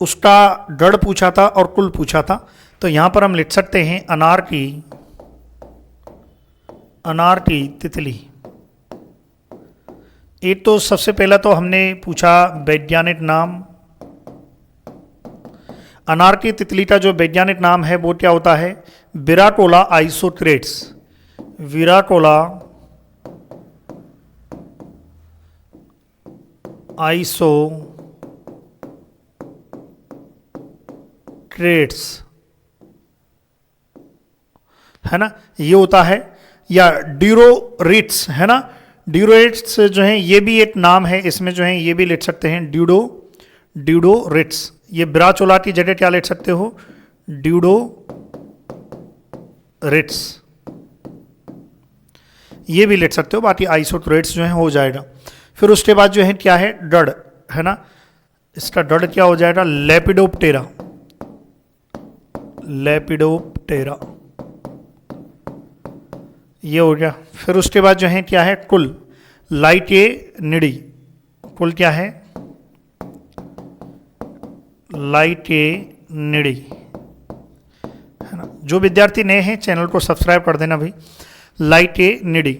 उसका गढ़ पूछा था और कुल पूछा था। तो यहां पर हम लिख सकते हैं अनार की तितली। एक तो सबसे पहला तो हमने पूछा वैज्ञानिक नाम। अनार की तितली का जो वैज्ञानिक नाम है वो क्या होता है? विराटोला आइसोक्रेट्स। विराटोला आइसोक्रेट्स, है ना, ये होता है। या ड्यूरोरिट्स, है ना, ड्यूरोरिट्स जो है ये भी एक नाम है, इसमें जो है ये भी लिख सकते हैं ड्यूडोरिट्स। ये ब्राचोला की जगह क्या लिख सकते हो? ड्यूडोरिट्स, ये भी लिख सकते हो। बाकी आइसोक्रेट्स जो है हो जाएगा। फिर उसके बाद जो है क्या है? डड, है ना, इसका डड क्या हो जाएगा? लेपिडोप्टेरा। लेपिडोप्टेरा, ये हो गया। फिर उसके बाद जो है क्या है? कुल लाइटेनिडी। कुल क्या है? लाइटेनिडी, है ना। जो विद्यार्थी नए हैं चैनल को सब्सक्राइब कर देना भाई। लाइटेनिडी,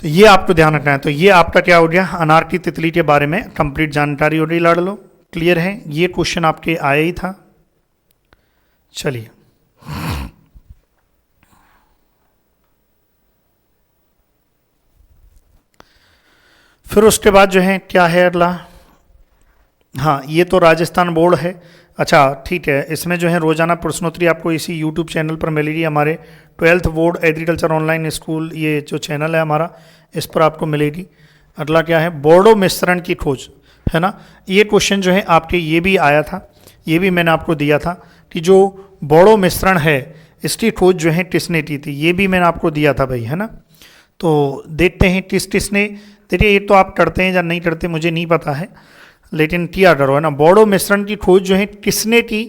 तो ये आपको ध्यान रखना है। तो ये आपका क्या हो गया? अनार की तितली के बारे में कंप्लीट जानकारी हो रही, लड़ लो। क्लियर है? ये क्वेश्चन आपके आया ही था। चलिए, फिर उसके बाद जो है क्या है अगला? हाँ, ये तो राजस्थान बोर्ड है। अच्छा ठीक है, इसमें जो है रोजाना प्रश्नोत्तरी आपको इसी यूट्यूब चैनल पर मिलेगी। हमारे 12th board agriculture online school, ये जो चैनल है हमारा, इस पर आपको मिलेगी। अगला क्या है? बोर्डो मिश्रण की खोज, है ना। ये क्वेश्चन जो है आपके ये भी आया था, ये भी मैंने आपको दिया था कि जो बोर्डो मिश्रण है इसकी खोज जो है किसने की थी, ये भी मैंने आपको दिया था भाई, है ना। तो देखते हैं किसने। देखिए ये तो आप करते हैं या नहीं करते मुझे नहीं पता है, लेकिन किया करो, है ना। बोर्डो मिश्रण की खोज जो है किसने की,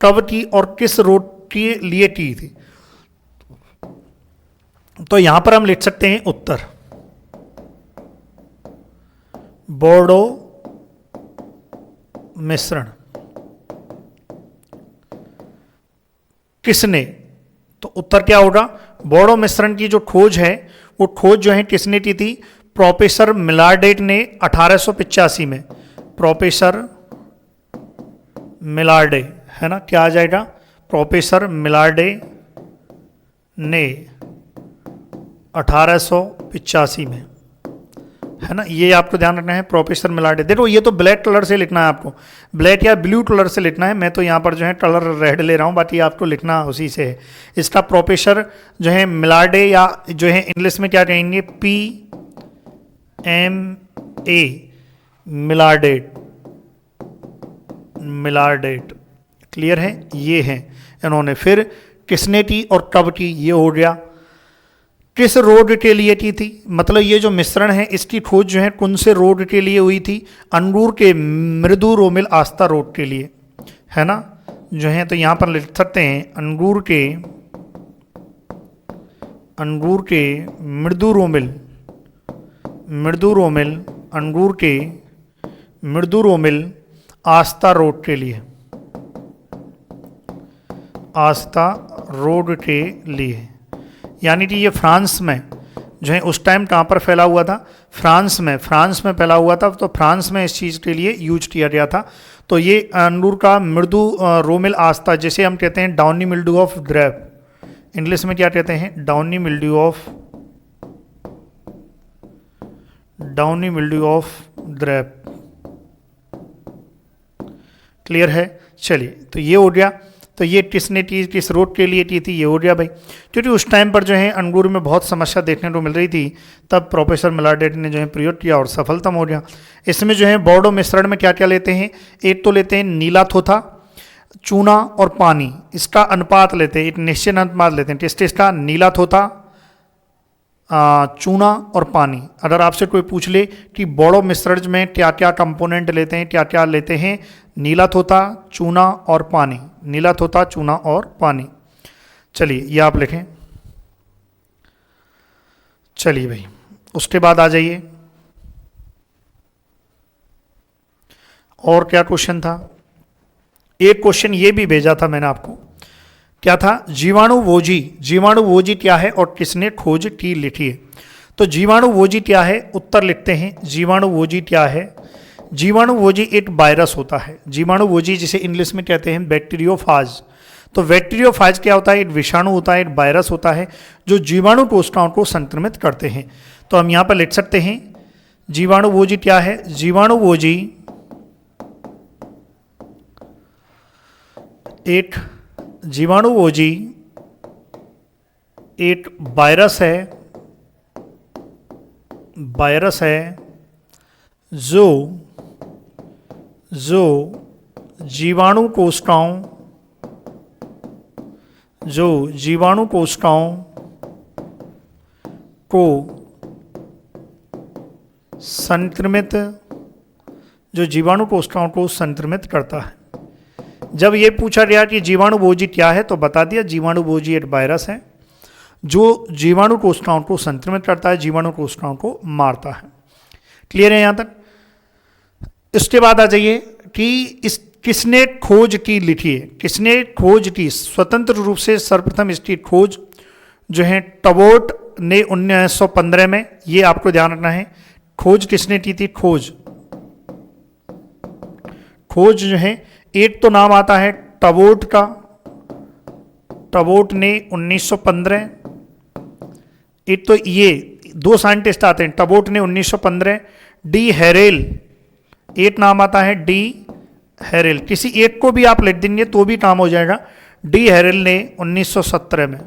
कब की और किस रोग के लिए की थी? तो यहां पर हम लिख सकते हैं उत्तर, बोर्डो मिश्रण किसने। तो उत्तर क्या होगा? बोर्डो मिश्रण की जो खोज है वो खोज जो है किसने की थी? प्रोफेसर मिलार्डेट ने 1885 में। प्रोफेसर मिलार्डे, है ना, क्या आ जाएगा? प्रोफेसर मिलार्डे ने 1885 में, है ना। ये आपको ध्यान रखना है, प्रोफेसर मिलार्डे। देखो ये तो ब्लैक कलर से लिखना है आपको, ब्लैक या ब्लू कलर से लिखना है। मैं तो यहाँ पर जो है कलर रेड ले रहा हूँ, बाकी आपको लिखना उसी से है। इसका प्रोफेसर जो है मिलार्डे, या जो है इंग्लिश में क्या कहेंगे? PMA, मिलार्डेट। क्लियर है? ये है इन्होंने। फिर किसने की और कब की, ये हो गया। किस रोग के लिए की थी? मतलब ये जो मिश्रण है इसकी खोज जो है कौन से रोग के लिए हुई थी? अंगूर के मृदु रोमिल आस्था रोग के लिए, है ना। जो हैं तो यहाँ पर लिख सकते हैं अंगूर के मृदु रोमिल अंगूर के मृदु रोमिल आस्था रोड के लिए, यानी कि ये फ्रांस में जो है उस टाइम कहाँ पर फैला हुआ था, फ्रांस में फैला हुआ था। तो फ्रांस में इस चीज़ के लिए यूज किया गया था। तो ये अंगूर का मृदु रोमिल आस्था, जैसे हम कहते हैं downy mildew of grape, English में क्या कहते हैं, downy mildew of grape. Clear है। चलिए, तो ये हो गया। तो ये किसने की, किस रोग के लिए की थी, ये हो गया भाई। क्योंकि उस टाइम पर जो है अंगूर में बहुत समस्या देखने को मिल रही थी, तब प्रोफेसर मिलार्डेट ने जो है प्रयोग किया और सफलतम हो गया। इसमें जो है बोर्डो मिश्रण में क्या क्या लेते हैं, एक तो लेते हैं नीला थोथा, चूना और पानी, इसका अनुपात लेते हैं, एक निश्चित अनुपात लेते हैं। किस का, नीला थोथा, चूना और पानी। अगर आपसे कोई पूछ ले कि बोर्डो मिश्रण में क्या क्या कंपोनेंट लेते हैं, क्या क्या लेते हैं, नीला थोथा, चूना और पानी, नीला थोथा, चूना और पानी। चलिए ये आप लिखें। चलिए भाई, उसके बाद आ जाइए, और क्या क्वेश्चन था। एक क्वेश्चन ये भी भेजा था मैंने आपको, क्या था, जीवाणुवोजी क्या है और किसने खोज की, लिखिए। तो जीवाणुवोजी क्या है, उत्तर लिखते हैं। जीवाणुवोजी क्या है, जीवाणुवोजी एक वायरस होता है। जीवाणुवोजी जिसे इंग्लिश में कहते हैं बैक्टीरियोफाज। तो बैक्टीरियोफाज क्या होता है, एक विषाणु होता है, एक वायरस होता है जो जीवाणु कोशिकाओं को संक्रमित करते हैं। तो हम यहाँ पर लिख सकते हैं जीवाणुवोजी क्या है, जीवाणुवोजी एक वायरस है जो जीवाणु कोशिकाओं को संक्रमित करता है। जब ये पूछा गया कि जीवाणुवोजी क्या है, तो बता दिया जीवाणुवोजी एक वायरस है जो जीवाणु कोशिकाओं को संक्रमित करता है, जीवाणु कोशिकाओं को मारता है। क्लियर है यहाँ तक। इसके बाद आ जाइए कि किसने खोज की, लिखिए, किसने खोज की, स्वतंत्र रूप से सर्वप्रथम इसकी खोज जो है टबोट ने 1915 में, ये आपको ध्यान रखना है। खोज किसने की थी, खोज जो है, एक तो नाम आता है टबोट का, टबोट ने 1915। एक तो ये दो साइंटिस्ट आते हैं, टबोट ने 1915, डी हैरेल एक नाम आता है, डी हैरेल। किसी एक को भी आप लिख देंगे तो भी काम हो जाएगा। डी हैरेल ने 1917 में,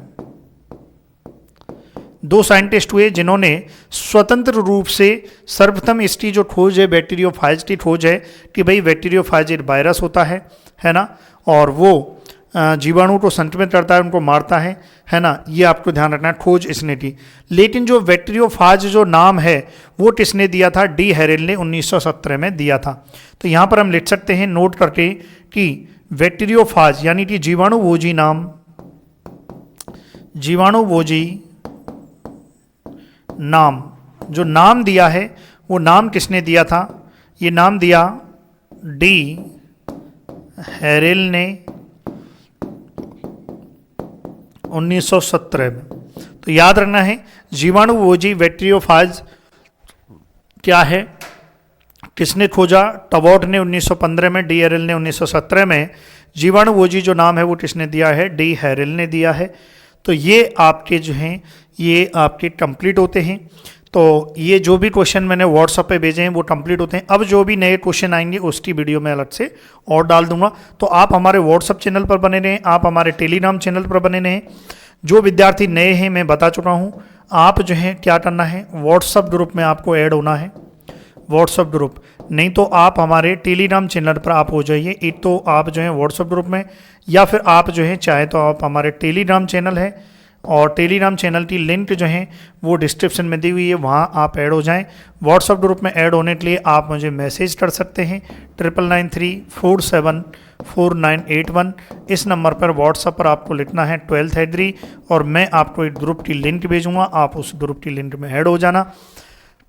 दो साइंटिस्ट हुए जिन्होंने स्वतंत्र रूप से सर्वप्रथम इसकी जो खोज है बैक्टीरियोफाज की खोज है कि भाई बैक्टीरियोफाज एक वायरस होता है ना, और वो जीवाणु को संक्रमित करता है, उनको मारता है ना, ये आपको ध्यान रखना है, खोज इसने की। लेकिन जो बैक्टीरियोफाज जो नाम है वो किसने दिया था, डी हैरेल ने 1917 में दिया था। तो यहाँ पर हम लिख सकते हैं नोट करके कि बैक्टीरियोफाज यानी कि जीवाणुवोजी नाम जो नाम दिया है वो नाम किसने दिया था, ये नाम दिया डी हैरेल ने 1917 में। तो याद रखना है जीवाणुवोजी बैक्टीरियोफाज क्या है, किसने खोजा, टबोट ने 1915 में, डी हैरेल ने 1917 में। जीवाणुवोजी जो नाम है वो किसने दिया है, डी हैरेल ने दिया है। तो ये आपके जो हैं ये आपके कंप्लीट होते हैं। तो ये जो भी क्वेश्चन मैंने व्हाट्सएप पे भेजे हैं वो कंप्लीट होते हैं। अब जो भी नए क्वेश्चन आएंगे उसकी वीडियो मैं अलग से और डाल दूंगा। तो आप हमारे व्हाट्सएप चैनल पर बने रहें, आप हमारे टेलीग्राम चैनल पर बने रहें। जो विद्यार्थी नए हैं मैं बता चुका हूँ, आप जो है क्या करना है, व्हाट्सएप ग्रुप में आपको ऐड होना है, व्हाट्सएप ग्रुप। नहीं तो आप हमारे टेलीग्राम चैनल पर आप हो जाइए। एक तो आप जो है व्हाट्सएप ग्रुप में, या फिर आप जो है चाहे तो आप हमारे टेलीग्राम चैनल है और टेलीग्राम चैनल की लिंक जो है वो डिस्क्रिप्शन में दी हुई है, वहाँ आप ऐड हो जाएं। व्हाट्सएप ग्रुप में ऐड होने के लिए आप मुझे मैसेज कर सकते हैं 9993474981। इस नंबर पर व्हाट्सएप पर आपको लिखना है 12th हैदरी और मैं आपको एक ग्रुप की लिंक भेजूँगा, आप उस ग्रुप की लिंक में ऐड हो जाना।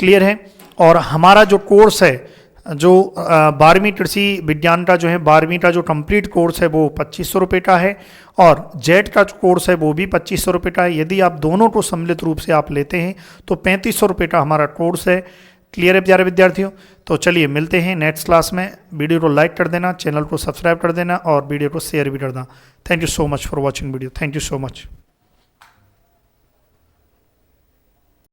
क्लियर है। और हमारा जो कोर्स है, जो 12वीं कृषि विज्ञान का जो है 12वीं का जो कंप्लीट कोर्स है वो 2500 रुपये का है और जेड का जो कोर्स है वो भी 2500 रुपये का है। यदि आप दोनों को सम्मिलित रूप से आप लेते हैं तो 3500 रुपये का हमारा कोर्स है। क्लियर है प्यारे विद्यार्थियों। तो चलिए मिलते हैं नेक्स्ट क्लास में। वीडियो को लाइक कर देना, चैनल को सब्सक्राइब कर देना और वीडियो को शेयर भी कर देना। Thank you so much for watching video. Thank you so much.